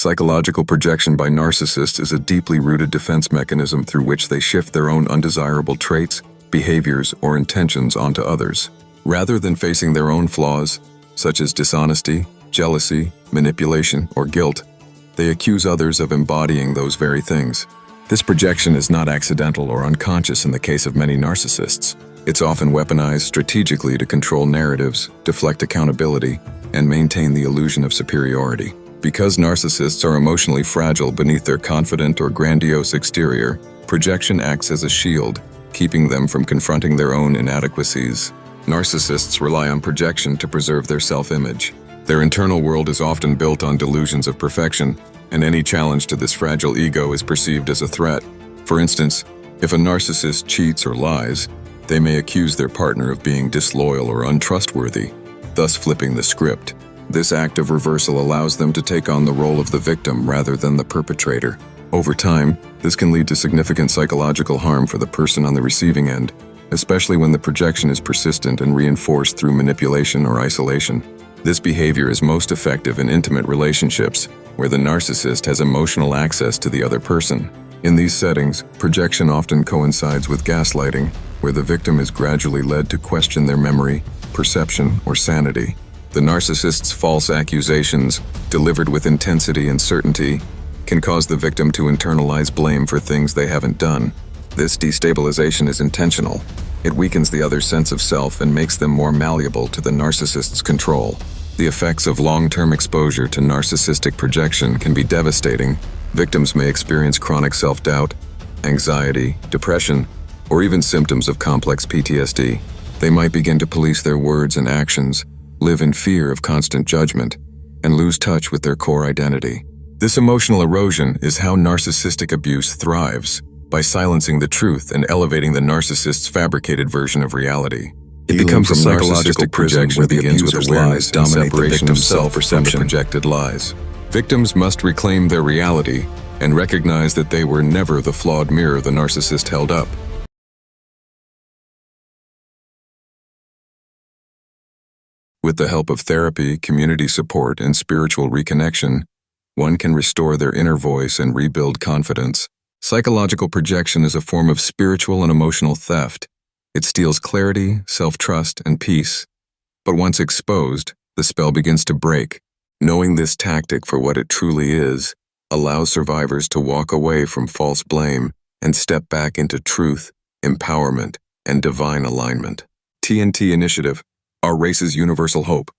Psychological projection by narcissists is a deeply rooted defense mechanism through which they shift their own undesirable traits, behaviors, or intentions onto others. Rather than facing their own flaws, such as dishonesty, jealousy, manipulation, or guilt, they accuse others of embodying those very things. This projection is not accidental or unconscious in the case of many narcissists. It's often weaponized strategically to control narratives, deflect accountability, and maintain the illusion of superiority. Because narcissists are emotionally fragile beneath their confident or grandiose exterior, projection acts as a shield, keeping them from confronting their own inadequacies. Narcissists rely on projection to preserve their self-image. Their internal world is often built on delusions of perfection, and any challenge to this fragile ego is perceived as a threat. For instance, if a narcissist cheats or lies, they may accuse their partner of being disloyal or untrustworthy, thus flipping the script. This act of reversal allows them to take on the role of the victim rather than the perpetrator. Over time, this can lead to significant psychological harm for the person on the receiving end, especially when the projection is persistent and reinforced through manipulation or isolation. This behavior is most effective in intimate relationships, where the narcissist has emotional access to the other person. In these settings, projection often coincides with gaslighting, where the victim is gradually led to question their memory, perception, or sanity. The narcissist's false accusations, delivered with intensity and certainty, can cause the victim to internalize blame for things they haven't done. This destabilization is intentional. It weakens the other's sense of self and makes them more malleable to the narcissist's control. The effects of long-term exposure to narcissistic projection can be devastating. Victims may experience chronic self-doubt, anxiety, depression, or even symptoms of complex PTSD. They might begin to police their words and actions, live in fear of constant judgment, and lose touch with their core identity. This emotional erosion is how narcissistic abuse thrives, by silencing the truth and elevating the narcissist's fabricated version of reality. It becomes a psychological prison where the abuser's lies dominate the victim's self-perception. Projected lies. Victims must reclaim their reality and recognize that they were never the flawed mirror the narcissist held up. With the help of therapy, community support, and spiritual reconnection, one can restore their inner voice and rebuild confidence. Psychological projection is a form of spiritual and emotional theft. It steals clarity, self-trust, and peace. But once exposed, the spell begins to break. Knowing this tactic for what it truly is allows survivors to walk away from false blame and step back into truth, empowerment, and divine alignment. TNT Initiative, our race's universal hope.